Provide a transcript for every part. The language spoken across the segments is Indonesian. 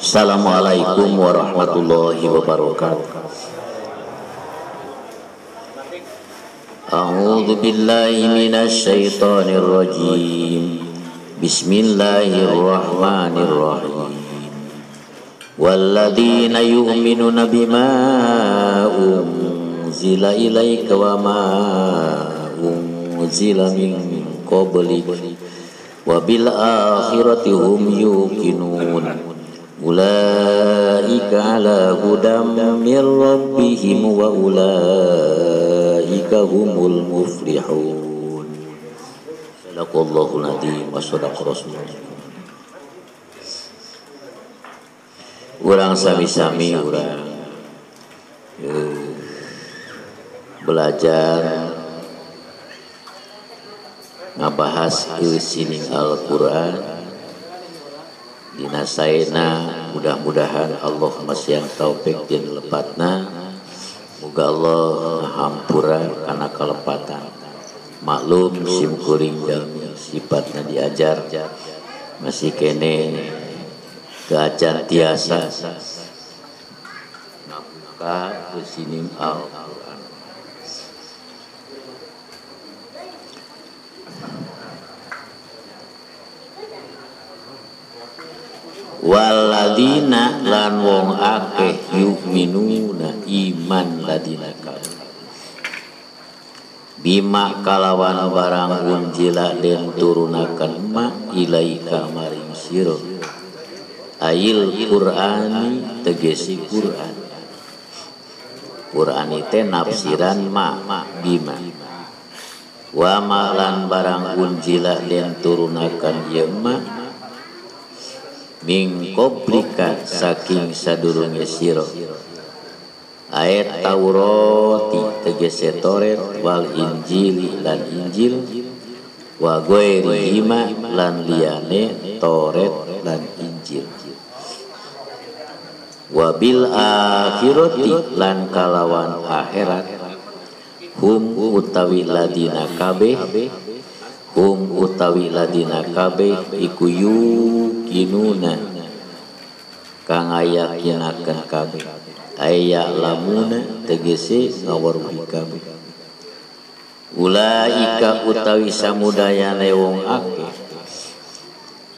Assalamualaikum warahmatullahi wabarakatuh. A'udzu billahi minasy syaithanir rajim. Bismillahirrahmanirrahim. Walladzina yu'minuna bima unzila ilaika wa ma unzila min qablik wa bil akhirati hum yuqinun. Ulaika ala hudam min rabbihim wa ulaika humul muflihun. Sadaqallahul adzim wa sadaqa rasulullah. Urang sami-sami urang belajar ngabahas isining Al-Qur'an. Dina saena mudah-mudahan Allah masih yang taufik jeung lepatna. Muga Allah ngahampura kana kalepatan. Maklum sim kuring jalmi sifatna diajar masih kene keacan tiasa ngabuka isining Al-Qur'an. Waladina lan wong akeh yu'minuna iman ladina kabeh bima kalawan barang unjila den turunakan ma ilaika maring sira ayil Qur'ani tegesi Qur'an. Qur'an teh nafsiran ma bima wa ma lan barang unjila den turunakan ieu ma min qablika saking sadurunge sira ayat Taurati tegese Taurat wal Injili lan Injil wa ghairihima lan liyane Taurat lan Injil wa bil akhirati lan kalawan akhirat hum utawi ladina kabeh hum utawi ladina kabeh iku yuqinuna kang ayakinaken kabeh aya lamuna tegese ngaweruhi kabeh ulaika utawi samudayane wong akeh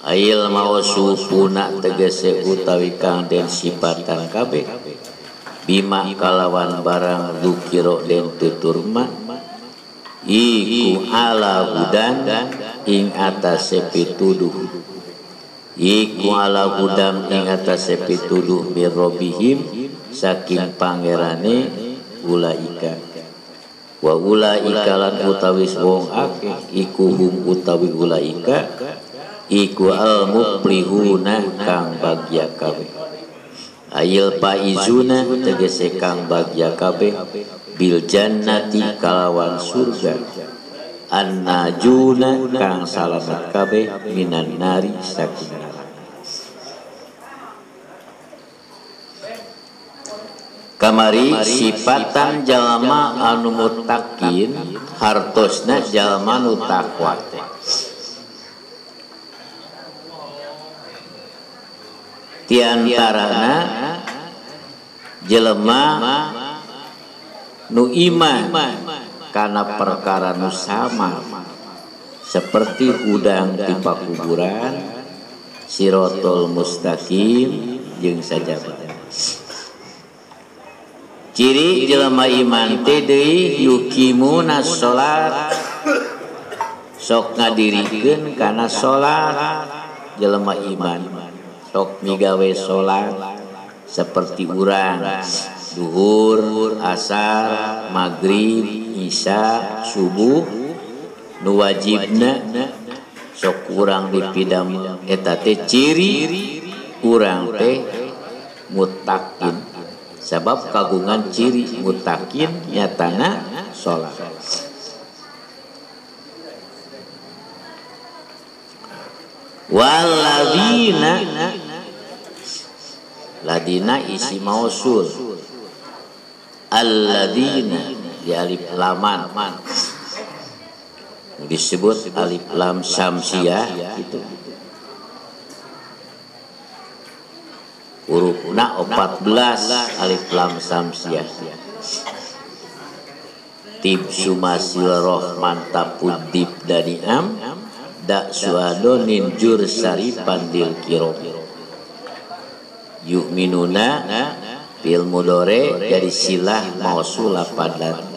ail mausufuna tegese utawi kang den sifatan kabeh bima kalawan barang dzikira den tuturma iku ala hudan ing atase pituduh iku ala hudam ing atase pituduh mirrobihim saking pangerane ulaika wa ulaika lan utawi wong akeh iku hum utawi ulaika iku al muflihuna kang bagya kabeh ayil faizuna tegese kang bagya kabeh bil jannati kalawan surga an-najuna kang salamet kabeh minan nari saking neraka. Kamari sifatan jalma anu muttaqin hartosna jalma nu taqwa teh ti antarana jelema nu iman karena perkara nu sama seperti udang di pakuburan sirotol mustaqim jeung sajabat. Ciri jelema iman teh deui yuqimuna sholat sok ngadirikeun kana sholat. Jelema iman sok migawe sholat seperti urang duhur, asar, maghrib, isya, subuh nu wajibna sok urang dipidam eta teh ciri urang teh muttaqin sabab kagungan ciri muttaqin nyatana salat. Waladina ladina isi mausul alladina di alif laman disebut alif lam syamsiyah itu hurufna 14 alif lam samsiah tib sumasil rohman tapudib daniam dak suadonin jur sari pandil kiro yu'minuna fil mudore jadi silah mausulah padat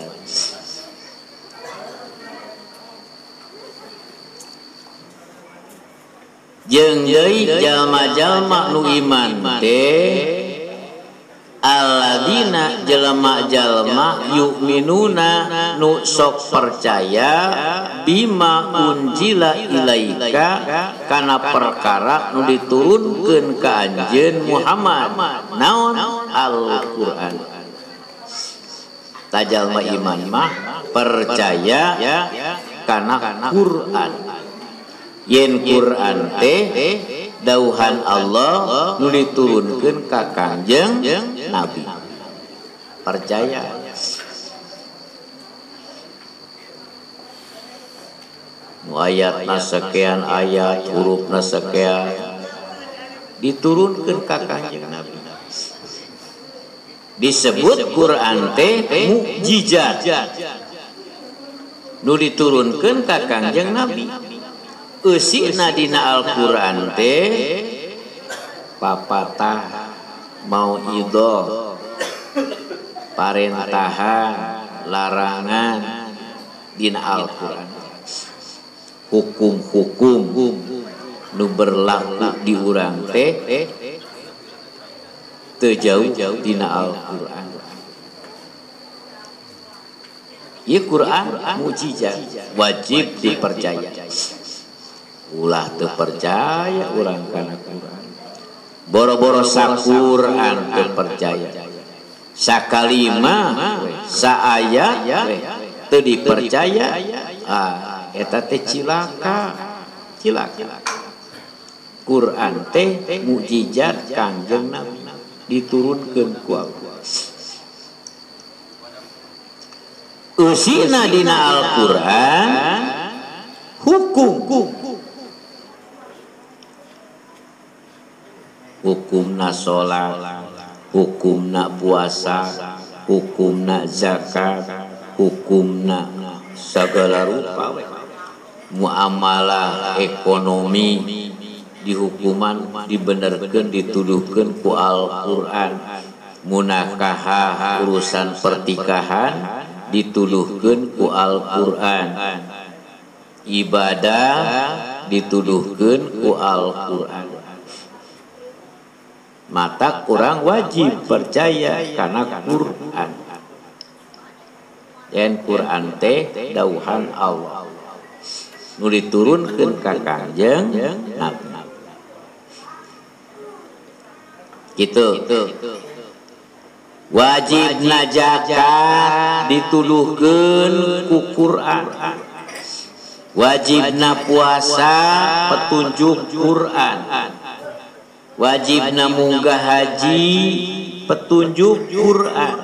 jeung deui jalma-jalma nu iman teh alladzina jalma-jalma yu'minuna nu sok percaya bima unjila ilaika kana perkara nu diturunkeun ka anjeun Muhammad naon Al-Qur'an. Tajalma iman mah percaya kana Qur'an. Yen Qur'an teh dauhan Allah nu diturunkeun ka Kangjeng Nabi. Percaya. Nu ayatna sekian ayat, hurufna sekian diturunkeun ka Kangjeng Nabi. Disebut Qur'an teh mukjizat. Nu diturunkeun ka Kangjeng Nabi. Eusina dina Al-Qur'an teh papatah mau idho parentahan larangan dina Al-Qur'an hukum-hukum nu berlaku di urang teh teu jauh dina Al-Qur'an. Ieu Qur'an mukjizat wajib dipercaya. Ulah teu percaya urang kana Qur'an. Boro-boro sa-Qur'an teu percaya. Sakalima, saayat teu dipercaya. Eta teh cilaka. Qur'an teh mukjizat Kangjeng Nabi diturunkeun ku Allah. Eusina dina Al-Qur'an hukumna sholat, hukumna puasa, hukumna zakat, hukumna segala rupa muamalah ekonomi di hukuman dibenerkeun dituduhkeun ku Al-Qur'an. Munakahah urusan pertikahan dituduhkeun ku Al-Qur'an. Ibadah dituduhkeun ku Al-Qur'an. Mata kurang wajib percaya karena Qur'an. Yen Qur'an teh dauhan Allah nu diturunkeun ka Kangjeng Nabi. Gitu. Wajibna zakat dituduhkeun ku Qur'an. Wajibna puasa petunjuk Qur'an. Wajibna munggah haji petunjuk Qur'an.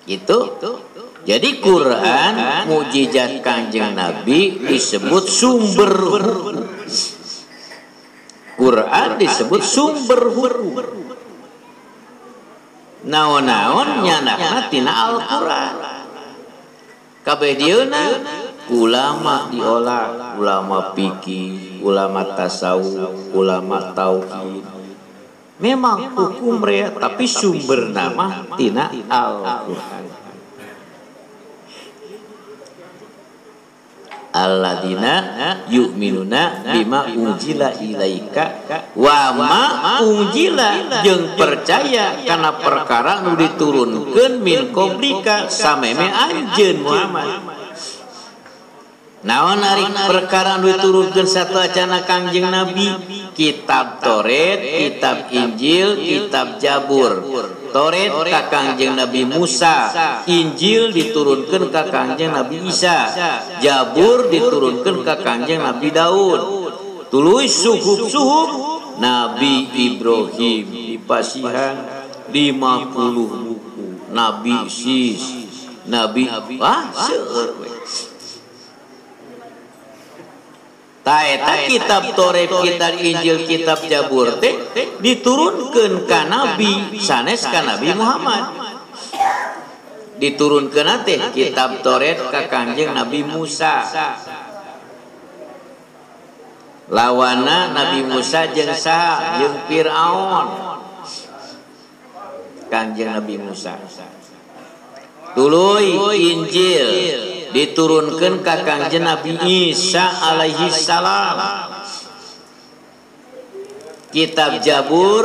Gitu. Jadi Qur'an mukjizat Kangjeng Nabi disebut sumber hukum. Qur'an disebut sumber hukum. Naon-naon nyanakna tina Al-Qur'an. Kabeh dieuna ulama diolah, ulama fikih, ulama tasawuf, ulama tauhid. Memang hukum rea tapi sumber nama tina Al-Qur'an. Alladzina yu'minuna bima unjila ilaika wa ma unjila jeung percaya kana perkara nu diturunkeun min qablika sameme anjeun Muhammad. Naon ari perkara nu diturunkeun sateacana Kangjeng Nabi? Kitab Toret, kitab Injil, kitab Jabur. Toret ka Kangjeng Nabi Musa, Injil diturunkeun ka Kangjeng Nabi Isa, Jabur diturunkeun ka Kangjeng Nabi Daud. Tuluy suhuf-suhuf Nabi Ibrahim dipasihan 50 buku, Nabi Sis, Nabi seueur we. Taeta kitab Toret, kitab Injil, kitab Jabur teh diturunkeun ka Nabi sanes ka Nabi Muhammad. Diturunkeun teh kitab Toret ka Kangjeng Nabi Musa. Lawana Nabi Musa jeung saha? Jeung Firaun. Kangjeng Nabi Musa. Tuluy Injil diturunkan ke Kangjeng Nabi Isa alaihi salam. Kitab Jabur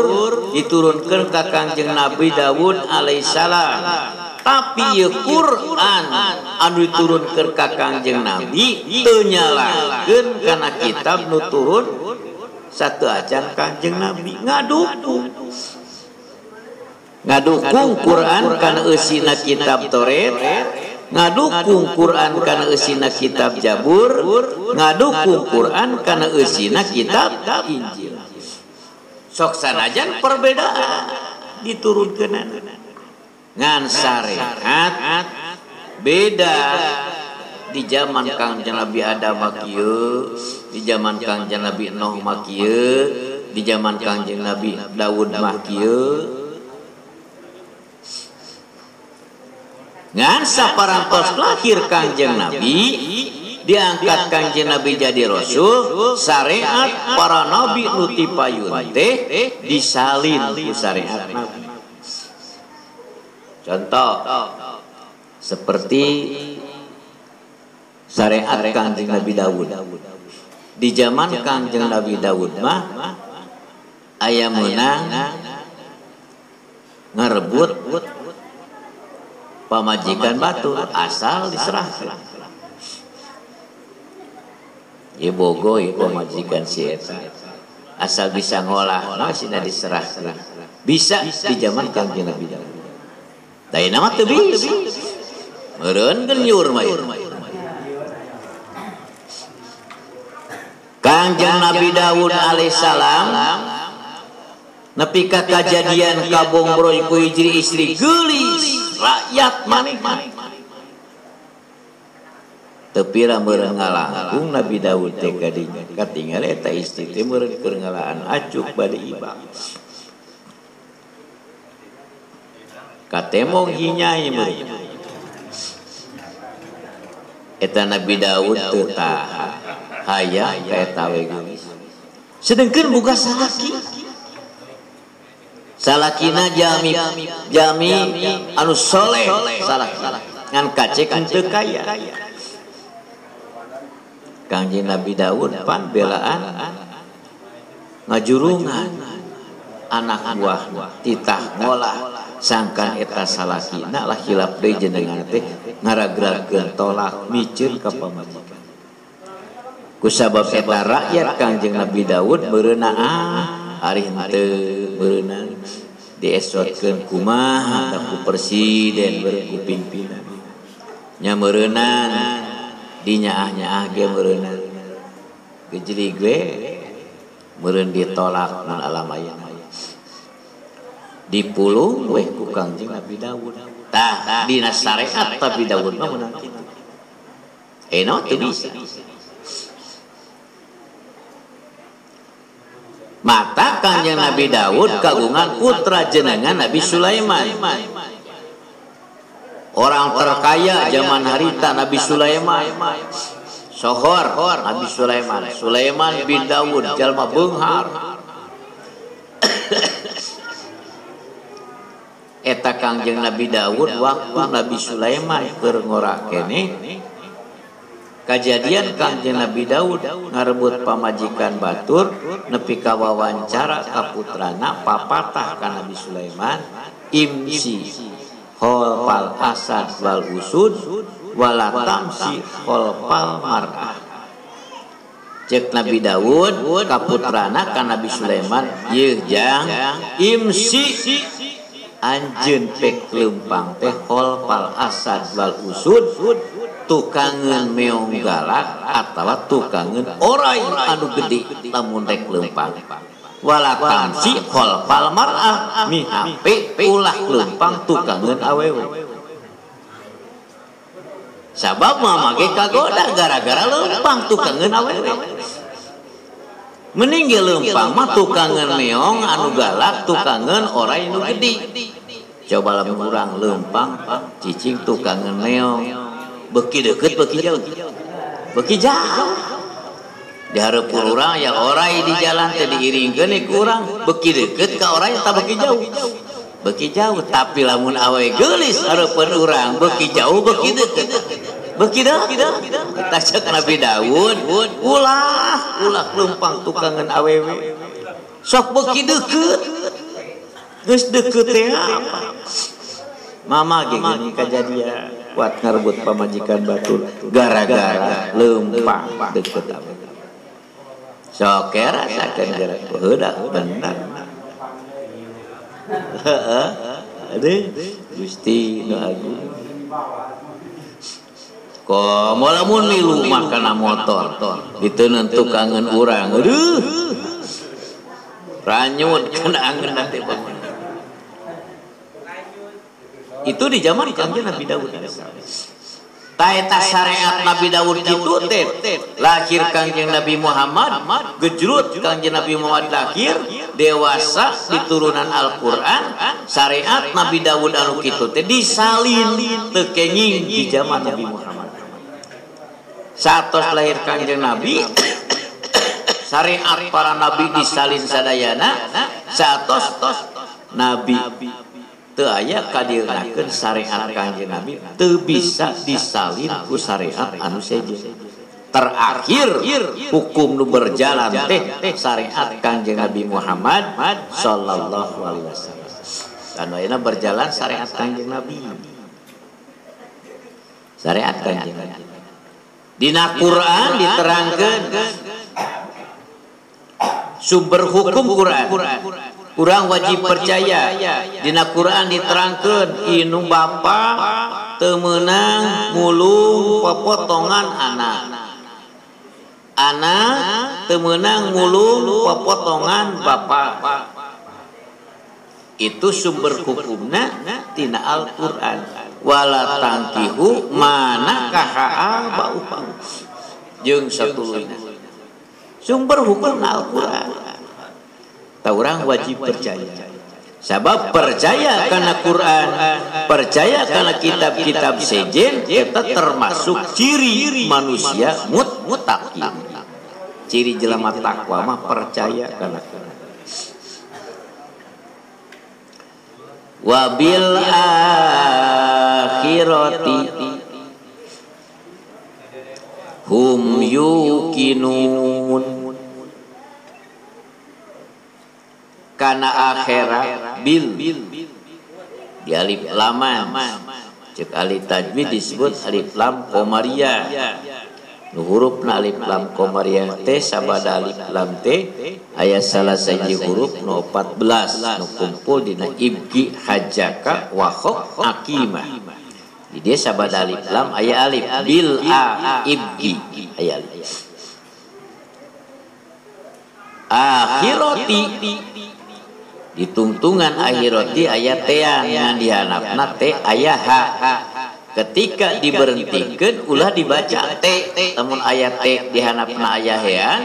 diturunkan ke Kangjeng Nabi Daud alaihi salam. Tapi ieu Quran anu diturunkeun ka Kangjeng Nabi teu nyalakeun kana kitab nu turun satu acan Kangjeng Nabi ngadukung Quran kana eusina kitab Toret, ngadukung Quran kana eusina kitab Jabur, ngadukung Quran kana eusina kitab Injil. Sok sanajan perbedaan diturunkeun ngan syariat beda di zaman Kangjeng Nabi Adam kieu, di zaman Kangjeng Nabi Nuh mah kieu, di zaman Kangjeng Nabi Daud mah kieu. Ngan saparantos lahir Kangjeng Nabi, diangkat Kangjeng Nabi jadi Rasul, syariat para nabi nu ti payun teh disalin ku syariat Nabi. Contoh seperti syariat Kangjeng Nabi Daud. Di zaman Kangjeng Nabi Daud mah aya meunang ngarebut pamajikan batur asal diserahkan. Ieu bogo ieu pamajikan si eta. Asal bisa ngolah masih diserahkan. Bisa di zaman Kangjeng Nabi Daud. Tadi nama teu bisa. Meureun genyur mah. Kangjeng Nabi Daud alaihissalam nepi ka kajadian kabongbroy ku hiji istri geulis rakyat maneh-maneh. Teu pira meureun ngalangkung Nabi Daud teh kadinya katingal eta istri teh meureun keur ngalaan acuk bade ibang. Katemong hinyai meureun. Eta Nabi Daud teu tahan hayang ka eta we geulis. Sedengkeun boga salaki. Salakina jami anu soleh salaki ngan kacek teu kaya. Kangjeng Nabi Daud pan belaan ngajurungan anak buah titah ngolah sangkan eta salakina lah hilap deui jenengan teh ngaragrakeun tolak miceun ka pamajikan. Kusabab eta rakyat Kangjeng Nabi Daud meureunna ari henteu meureunna diesotkeun kumaha ku presiden beureun ku pimpinan. Nya meureunan dinyaah-nyaah ge meureunna. Gejlig we meureun ditolak mun alam aya. Dipulung we ku Kangjeng Nabi Daud. Tah dina syariat Nabi Daud mah meunang kitu. Eno teu bisa. Mata Kangjeng Nabi Daud kagungan putra jenengan Nabi Sulaiman. Orang terkaya zaman harita Nabi Sulaiman. Sohor Nabi Sulaiman. Sulaiman bin Daud jalma beunghar. Eta Kangjeng Nabi Daud waktu Nabi Sulaiman keur ngora keneh kajadian Kangjeng Nabi Daud ngarebut pamajikan batur nepi ka wawancara ka putrana papatah ka Nabi Sulaiman imsi holpal asad wal usud wala tamsi holpal mar'ah. Cek Nabi Daud ka putrana ka Nabi Sulaiman yeuh jang imsi anjeun pek leumpang teh holpal asad wal usud tukangan meong galak atawa tukangan orai anu gede lamun rek leumpang wala tamsi holpal mar'ah mihape ulah leumpang tukangan awewe. Sabab mah mage kagoda gara-gara leumpang tukangan awewe. meninggal lempang mah tukangan meong anu galak tukangan orai nu gede. Coba lamun urang lempang cicing tukangan meong beki deket beki jauh. Beki jauh. Di hareupeun urang ya orai di jalan teh diiringkeun ku urang beki deket ka orai tah beki jauh. Beki jauh tapi lamun awe geulis hareupeun urang beki jauh beki deket. Beki dah kita cek Nabi Daud ulah lempang tukangan awewe sok beki deket geus deket teh apa mama gini kejadian kuat ngarebut pamajikan batur gara-gara lempang deket awewe sok rasakeun gara heudah bener heeh Gusti nu agung ko lamun milu makana motor diteuneun tukangan urang aduh ranyut kana angeun teh itu di zaman kanjeng Nabi Daud ta eta syariat Nabi Daud kitu teh lahir kanjeng Nabi Muhammad gejrut kanjeng Nabi Muhammad lahir dewasa diturunan Al-Qur'an syariat Nabi Daud anu kitu teh disalin teu kenging di zaman Nabi Muhammad. Satos lahir kanjeng Nabi syariat para nabi disalin sadayana satos Nabi teu aya kadienakeun syariat kanjeng Nabi teu bisa disalin ku syariat anu sejen. Terakhir hukum nu berjalan teh syariat kanjeng Nabi Muhammad sallallahu alaihi wasallam. Anu ayeuna berjalan syariat kanjeng Nabi. Syariat kanjeng Nabi. Dina Quran diterangkan sumber hukum Quran. Urang wajib percaya. Dina Quran diterangkan inu bapa teu meunang ngulung popotongan anak. Anak teu meunang ngulung popotongan bapa. Itu sumber hukumna tina Al-Qur'an. Wala tangkihu mana kahaa ba'u jeung satuluyna sumber hukum Al-Qur'an ta urang wajib percaya sabab percaya kana Quran percaya kana kitab-kitab sejen eta termasuk ciri manusia muttaqin ciri jelema takwa mah percaya kana Quran wabil akhirati hum yuqinun kana akhirat bil di alif lam cek alif tajwid disebut alif lam qamariyah nu hurufna alif lam qamariyah teh sabada alif lam teh aya salah sahiji huruf nu 14 nu kumpul dina ibgi hajaka wa kha aqimah di dia sabada alif lam aya alif bil a ibgi aya alif akhirati ditungtungan akhirati aya tean yang dihanapna teh aya ha ketika diberhentikeun ulah dibaca te lamun aya te dihanapna aya hean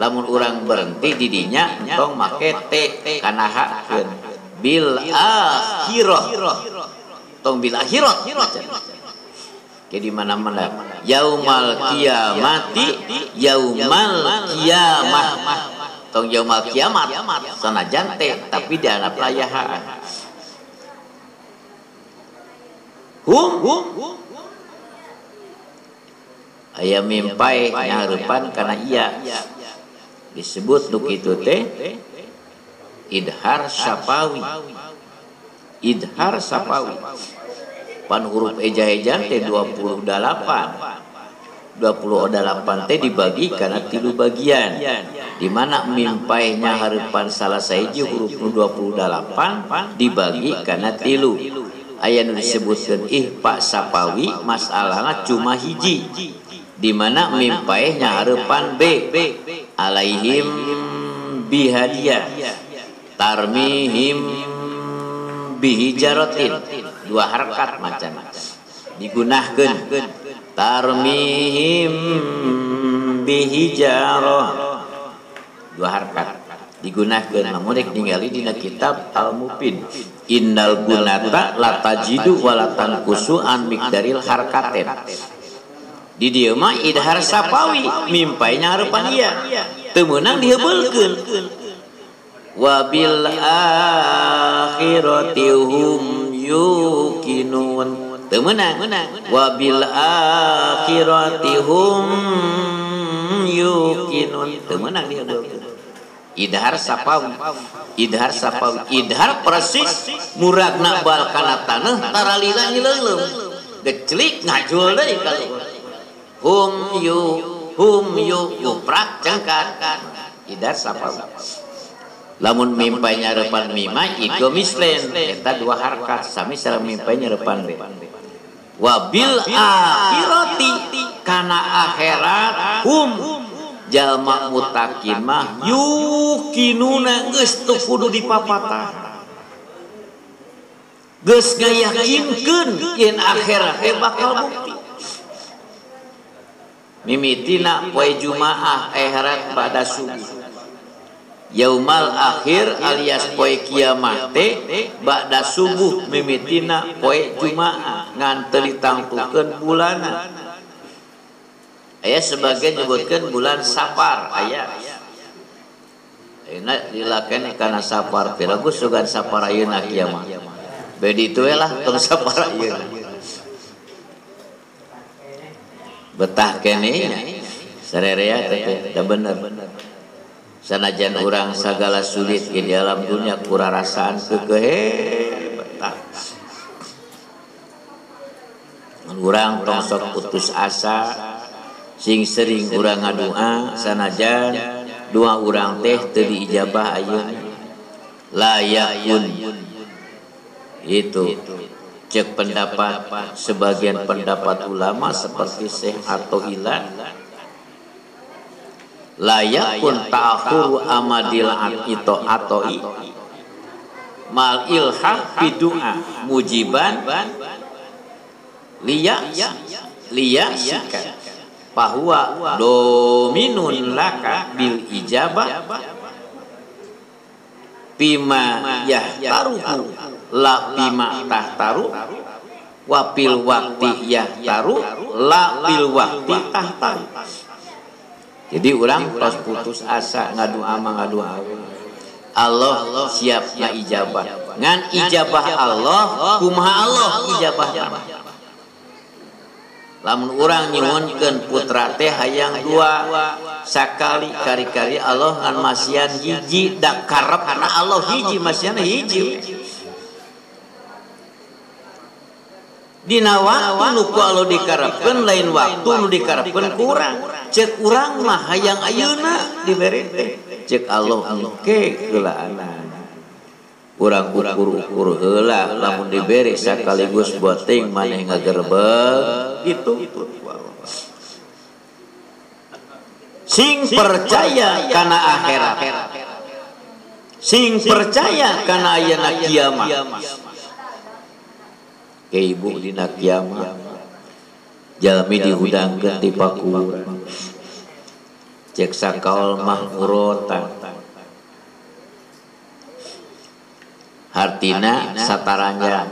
lamun urang berhenti di dinya entong make te kana hakeun bil akhirah tong bil akhirat ke di mana-mana yaumal qiyamati yaumal qiyamah tong yaumal kiamat sanajan te tapi dihanapna aya ha aya mimpai ngahareupan kana iya disebut nu kitu teh idhar syafawi pan huruf eja-ejan teh 28 teh dibagi kana 3 bagian di mana mimpai ngahareupan salah sahiji huruf nu 28 dibagi kana 3 aya nu disebutkeun ihfa sapawi masalahna cuma hiji di mana mimpai nyahareupan b alaihim bihadiyah tarmihim bihijaratin 2 harakat macan digunakeun tarmihim bihijarah dua harkat digunakan namun ningali dina kitab Al-Mufid innal gunata la tajidu wa la tanqusu an miqdaril harkatin di dieu mah idhar sapawi mimpai ngarepan ieu teu meunang diheubeulkeun wa bil akhirati hum yuqinun teu meunang wa bil akhirati hum yuqinun teu meunang diheubeulkeun idhar sapawi idhar persis muragna bal kana taneuh tara lila nyileuleuh geclik ngajul deui kalau hum yu yuprak cengkan idhar sapawi lamun mimpai nyarepan mima igo mislen eta dua harkat sami sareng mimpai nyarepan we wabil akhirati kana akhirat hum jalma mutakin mah yukinuna geus teu kudu dipapatah geus ngayakinkeun yen akhirat teh bakal bukti mimitina poe Jumaah akhirat pada subuh yaumal akhir alias poe kiamat teh ba'da subuh mimitina poe Jumaah ngan teu ditangtukeun bulana aya sebagian nyebutkeun bulan Safar aya enak dilakeun kana Safar teh lagu sugan Safar ayeuna kiamat bedi teu lah tong Safar ayeuna betah kene sarerea teh da bener sanajan urang sagala sulit di dalam dunia kurarasaan keukeuh betah urang tong sok putus asa sing sering urang ngadua sanajan doa urang teh teu diijabah ayeuna layakun itu cek pendapat sebagian pendapat ulama seperti Syekh Athaillah layakun ta'khuru amadil ito atoi mal ilhah bidu'a mujiban liya sika bahwa dominun laka bil ijabah bima yahtaruhu la bima tahtaru wa bil waqti yahtaru la bil waqti tahtaru jadi orang pas putus asa ngadu ama ngadu awe Allah siap ngaijabah ngan ijabah Allah kumaha Allah ijabah lamun urang nyuwunkeun putra teh hayang dua sakali kari-kari Allah ngan masian hiji da karep kana Allah hiji masian hiji dina waktu nu ku Allah dikarepkeun lain waktu nu dikarepkeun kurang cek urang mah hayang ayeuna dibere teh cek Allah engke geulaanan urang ukur heula lamun dibere sakaligus boting maneh ngagerebeg gitu sing percaya kana akhirat sing percaya kana ayeuna kiamat ke ibu dina kiamat jalmi dihudangkeun ti pakuran cek sakaol mah urotan hartina sataranya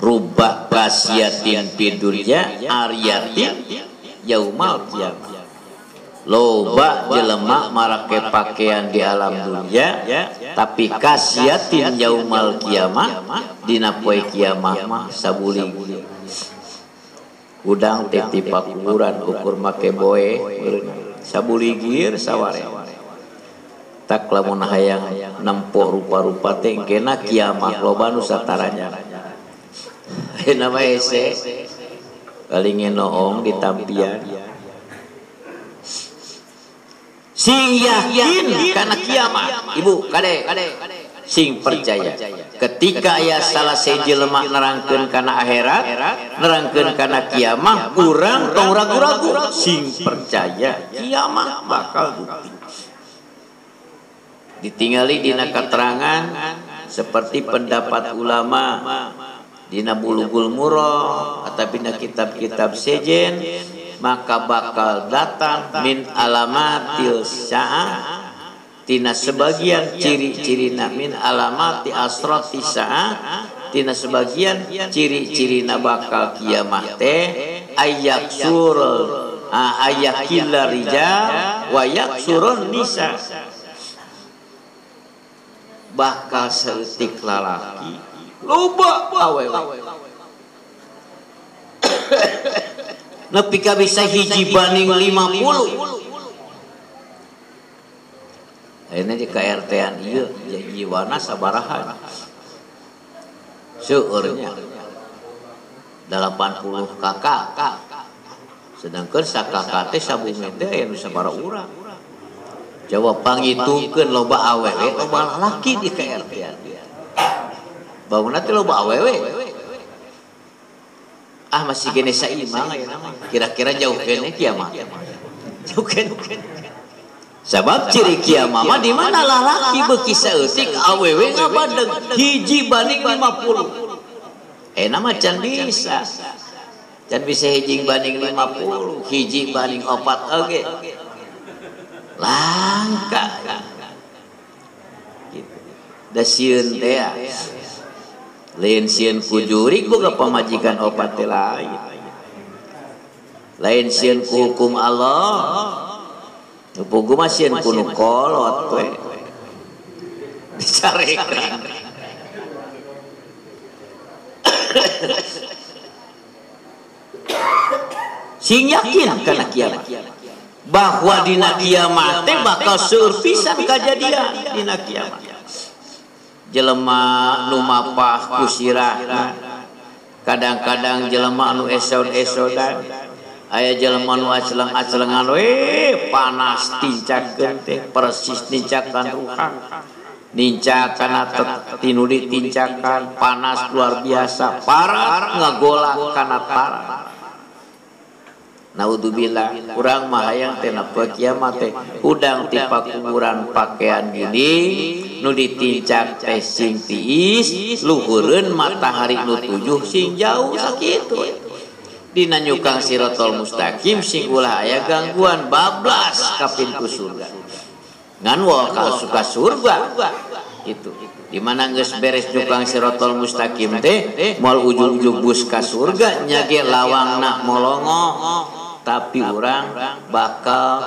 rubah basiatin pidunya aryatin yaumal kiamat loba jelema marake pakaian di alam dunia tapi kasiatin yaumal kiamah dina poe kiamah mah sabuli udang teh pakuran ukur make boe sabuli gir saware tak lamun hayang nempo rupa-rupa teh engkena kiamah loba nu sataranya nama ese paling noong ditampian sing yakin karena kiamat ibu kade sing percaya ketika aya salah sejelema nerangkeun kana akhirat nerangkeun kana kiamat urang tong ragu-ragu sing percaya kiamat bakal bukti ditingali dina keterangan seperti pendapat ulama dina Bulughul Maram ataupun kitab-kitab sejen maka bakal datang min alamatil sa'ah tina sebagian ciri-cirina min alamati asrati sa'ah tina sebagian ciri-cirina bakal kiamat teh ayakilla rijal wa yaksurun nisa, bakal seutik lalaki loba awewe nepi ka bisa hiji banding 50. Ayeuna di KRT-an ieu jiwana sabaraha seueurnya 80 kakak, sedangkan sakakak teh sabumi teh aya nu sabaraha urang. Jawa pangitungkeun loba awewe loba lalaki di KRT-an. Bauna teh loba awewe. Ah masih kene saimang ayeuna mah. Kira-kira jauh kene kiamat. Jauh kene. Sebab ciri kiamat mah di mana lalaki beuki saeutik awewe ngabadeg hiji banding 50. Nama can bisa. Can bisa hiji banding 50, hiji banding 4 oge. Langka. Gitu. Da sieun teh lain sieun ku jurig boga pamajikan opat teh lain. Lain sieun ku hukum Allah. Pugu mah sieun ku nu kolot we. Dicarekan. Sing yakin kana kiamat. Bahwa dina kiamat teh bakal seueur pisan kajadian dina kiamat. Jelema nu mapah ku sirahna. Kadang-kadang jelema anu esod-esodan. Aya jelema nu acelang-acelengan we panas tincakeun teh persis nincakan ruhang. Nincakan tinu ditincakan panas luar biasa, parat ngagolak kana parat. Naudzubillah, urang mah hayang teh nepi kiamat teh udang ti pakuburan pakaian gini nu ditincak teh sing tiis luhureun matahari nu tujuh sing jauh sakitu. Dina nyukang sirotol mustaqim sing ulah aya gangguan bablas ka pintu surga. Ngan wal ka suka surga. Itu. Di mana geus beres nyukang sirotol mustaqim teh moal ujug-ujug bus ka surga nya ge lawangna molongo. Tapi urang bakal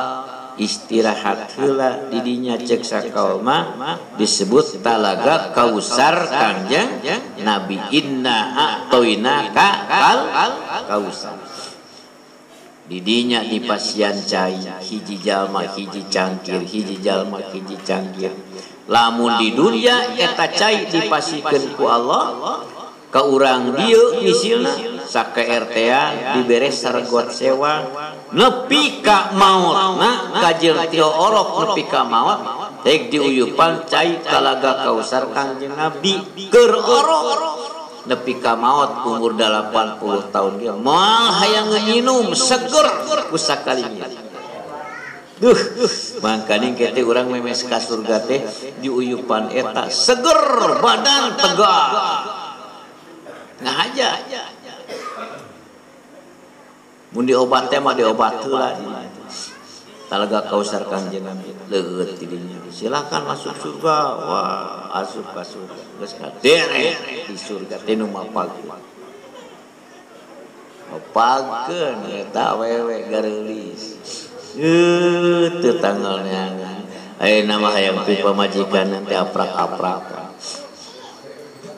istirahat heula di dinya cek sakaoma disebut talaga kausar Kanjeng Nabi inna a'toinaka kal kausar. Di dinya dipasian cai hiji jalma hiji cangkir hiji jalma hiji cangkir. Lamun di dunia eta cai dipasikeun ku Allah ka urang dieu misilna saka RT-an dibere sargot sewa nepi ka maotna kajil tio orok nepi ka maot teek diuyupan cai talaga kausar Kanjeng Nabi keur orok nepi ka maot umur 80 tahun dia moal hayang nginum seger ku sakalinya. Duh, mangkani kete urang memes ka surga teh diuyupan eta seger badan tegak. Nah aja. Mun diobat teh mah diobat heula talaga kausar Kanjeng Nabi leueut ti dinya. Silakan masuk surga. Wah, asup ka surga. Geus kadere di surga teh nu mapagkeun. Mapagkeun eta wewe gareulis. Teu tanggal neangan. Ayeuna mah hayang pi pamajikan teh aprak-aprak.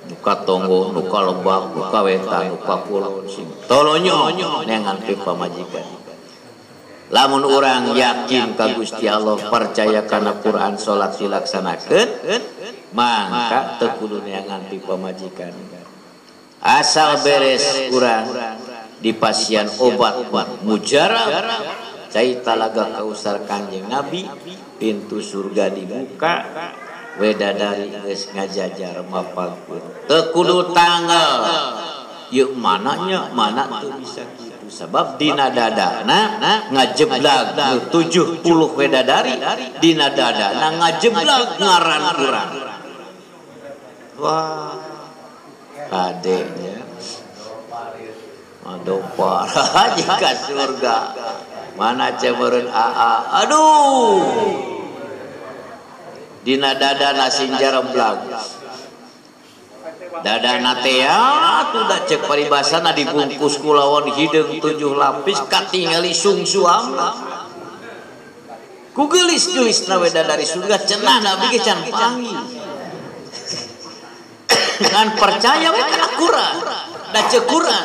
Nuka tonggo, nuka lebak, nuka wetan, nuka kulon sing tolonyo neangan pi pamajikan. Lamun urang yakin ka Gusti Allah percaya kana Quran salat dilaksanakeun mangka teu kudu neangan pi pamajikan. Asal beres urang dipasian obat mujarab cai talaga kausar Kanjeng Nabi pintu surga dibuka wedadari geus ngajajar mapagkeun teu kudu tanggal yeuh mananya mana teu bisa kitu sabab dina dadana ngajeblag 70 wedadari dina dadana ngajeblag ngaran urang. Wah adenya aduh parah jika surga mana cemeureun aa aduh dina dadana sinjaremblag dadana teh tuh da cek paribasana dibungkus ku lawan hideung 7 lapis katingali sungsuam ku geulis-geulisna we dari surga cenah nabi ge can panggih ngan percaya we kana Quran da ceuk Quran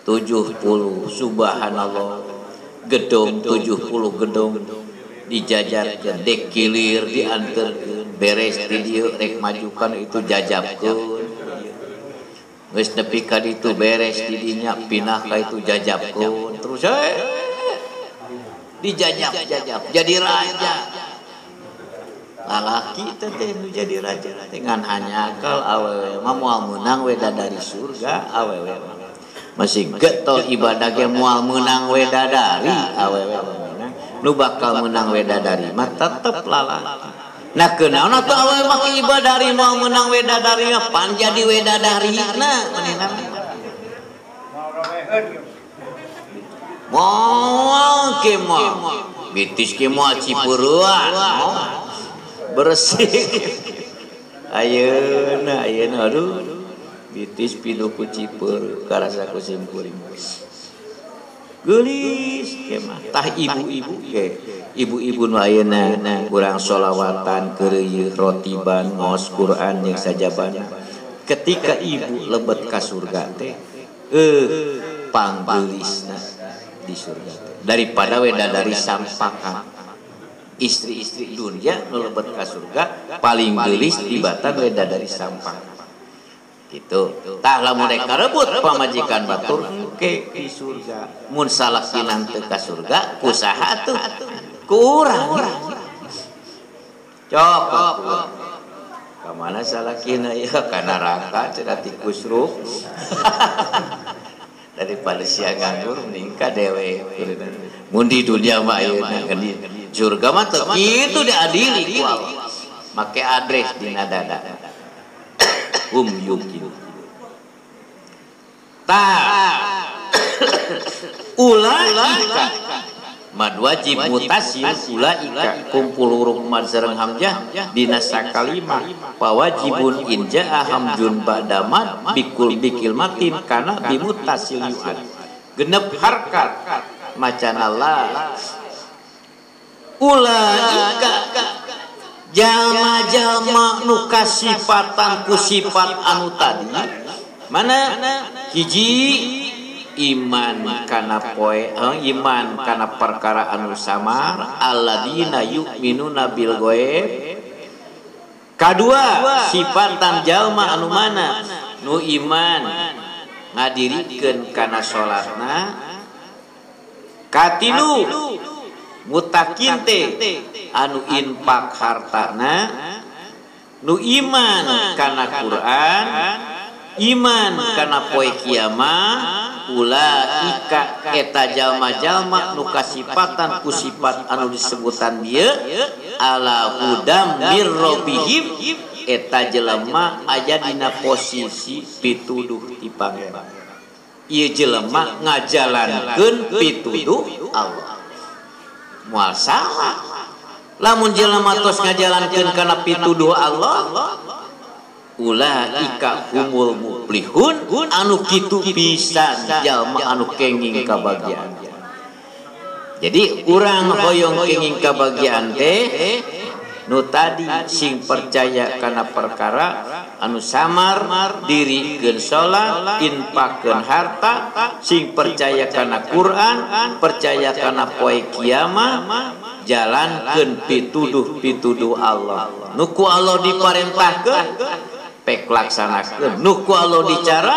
70 subhanallah gedung 70 gedung dijajarkeun dekilir dianterkeun beres di dieu rek majukan itu jajabkeun geus nepi ka ditu beres di dinya pinah ka itu jajabkeun terus dijajab jadi raja lalaki teh nu jadi raja dengan hanyakal awewe mah moal meunang we dari surga awewe masih getol ibadah ge moal meunang we dari awewe nu bakal menang wedadari mah tetep lalaki nah kenaon atuh awewe mah ibadari moal menang wedadari mah pan jadi wedadarina manehna moal ke moal bitis ke moal cipeuruan bersih ayeuna aduh bitis pinuh ku cipeur karasa ku simkuring geulis ke mah tah ibu-ibu ke ibu-ibu nu ayeuna urang sholawatan keur rotiban ngos Quran jeung sajabana ketika ibu lebet ka surga teh panggeulisna di surga teh daripada wedadari sampakan istri-istri dunia nu lebet ka surga paling geulis tibatan wedadari sampakan gitu tah lamun mereka rebut pamajikan batur engke di surga mun salakinan teu ka surga kusaha tuh ku urang cokot ka mana salakina ya ka neraka cenah tikus ruh daripada sia nganggur mending ka dewe mun di dunia mah ayeuna di surga mah teu kitu diadili ku Allah make adres dina dada yukin ulaika mad wajib mutasil ulaika kumpul huruf mad sareng hamzah dina sakalima wajibun in jaa hamzun ba'da mad bikul bikilmatin kana bimutasil yu'ad genep harkat macan Allah ulaika jalma-jalma nu kasifatan ku sifat anu tadi mana hiji iman kana poe iman kana perkara anu samar alladzina yu'minuna bil ghaib kadua sifatan jalma anu mana nu iman ngadirikeun kana salatna katilu mutakin teh anu infak hartana nu iman kana Quran iman kana poe kiamah ulaika eta jalma-jalma nu kasifatan ku sifat anu disebutan dieu ala hudam mir rabbihim eta jelema aya dina posisi pituduh ti pangeran ieu jelema ngajalankeun pituduh Allah moal salah lamun jelema tos ngajalankeun kana pituduh Allah ulaika humul muflihun anu kitu pisan jalma anu kenging kabagian jadi urang hoyong kenging kabagian teh nu tadi sing percaya kana perkara anu samar dirikeun salat infakkeun harta sing percaya kana Quran percaya kana poe kiamah jalankeun pituduh Allah nu ku Allah diparentahkeun pek laksanakeun nu ku Allah dicara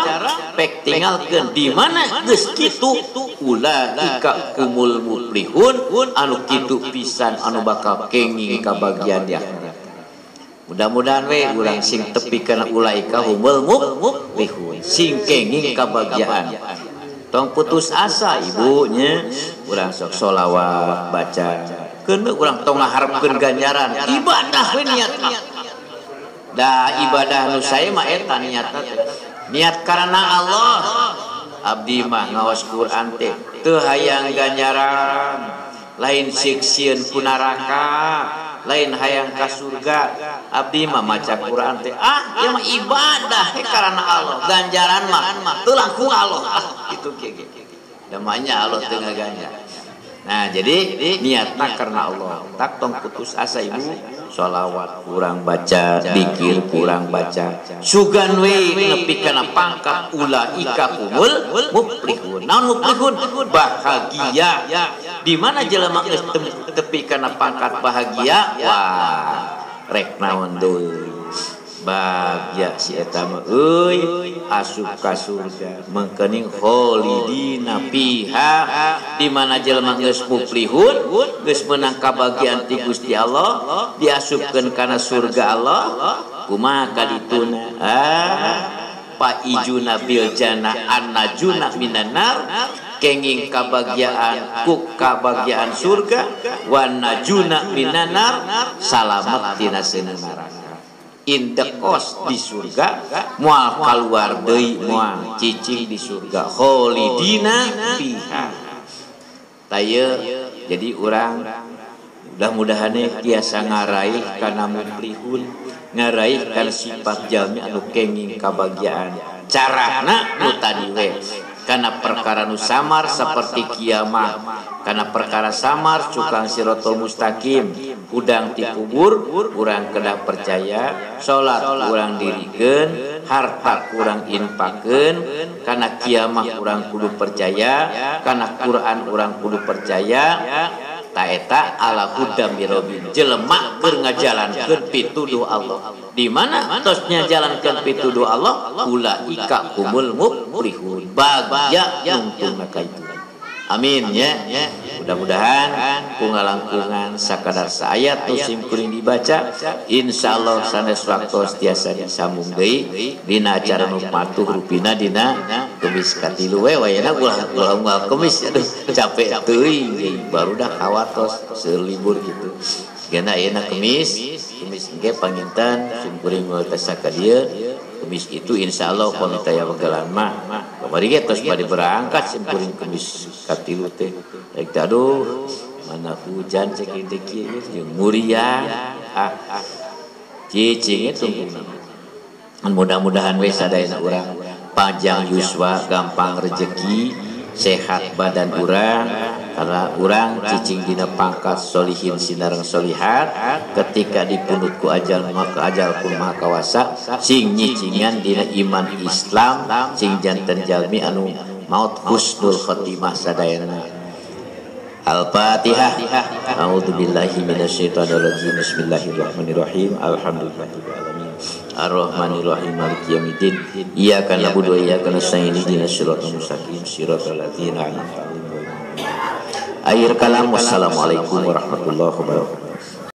pek tinggalkeun di mana geus kitu ulaika humul muflihun anu kitu pisan anu bakal kenging kabagian di akhirat mudah-mudahan we urang sing tepi kana ulaika humul muflihun sing kenging kabagian tong putus asa ibunya urang sok sholawat baca keun urang tong ngaharepkeun ganjaran ibadah we niatna da ibadah nu sae mah eta niatna teh niat karena Allah. Abdi mah ngaos Quran teh teu hayang ganjaran, lain siksieun ku neraka, lain hayang ka surga. Abdi mah maca Quran teh ieu mah ibadah karena Allah, ganjaran mah teu langkung Allah. Kitu ge. Namanya Allah teu ngaganjar. Nah, jadi niatna karena Allah. Tak tong putus asa ibu, sholawat kurang baca, zikir kurang baca. Sugan we nepi kana pangkat ulaika humul muflihun. Naon muflihun? Bahagia. Di mana jelema geus tepi kana pangkat bahagia? Wah, rek naon deui. Bahagia si eta mah euy asup ka surga mengkening kholidina fiha. Di mana jelema geus muflihun, geus menang kabagian ti Gusti Allah, diasupkeun kana surga Allah, kumaha kadituna? Pa ijuna bil jannah annajuna minan nar, kenging kabagian ku kabagian surga, wan najuna minan nar, salamet tina seuneu neraka. Indekos di surga, moal kaluar deui moal cicing di surga, kholidina fiha. Taya jadi urang mudah-mudahan tiasa ngaraih kana muflihun, ngaraih kana sifat jalmi anu kenging kabagian. Carana nu tadi we kana perkara nu samar seperti kiamah, kana perkara samar cukang siratal mustaqim, udang ti kubur urang kedah percaya, salat urang dirikeun, harta urang infakeun, kana kiamah urang kudu percaya, kana Quran urang kudu percaya. Taeta ala hudam birobin, jelema keur ngajalankeun pituduh Allah. Di mana tosnya jalankeun pituduh Allah? Ulaika humul muflihun, bagja untungna ka itu. Amin ya. Mudah-mudahan kungalangkungan sakadar saayat nu simkuring dibaca, insyaallah sanes waktos tiasa disambung deui dina acara nu patuh rupina dina Kemis katilu we wayana ulah kemis aduh capek teuing baru dah hawatos seulibur gitu. Gana ayeuna kemis ge panginten simkuring tasa ka dieu. Kemis itu insyaallah pamita ya wagalan mah kamari ge tos bade berangkat simkuring kemis katilu teh. Daek aduh mana hujan cek teh kieu jeung murian cicing itu mudah-mudahan we sadayana urang panjang yuswa, gampang rezeki, sehat badan urang, karena urang cicing dina pangkat solihin sinareng solihat, ketika dipunut ku ajal maka ajal pun maha kawasa, sing nyicingan dina iman Islam, sing janten jalmi anu maut husnul khotimah sadayana. Al-Fatihah. A'udzubillahi minasyaitonir rajim. Bismillahirrahmanirrahim. Alhamdulillahirabbil alamin. Ar-Rahmanirrahim. Maliki yaumiddin. Iyyaka na'budu wa iyyaka nasta'in. Ihdinas siratal mustaqim. Siratal ladzina an'amta 'alaihim. Akhir kalam. Wassalamualaikum warahmatullahi wabarakatuh.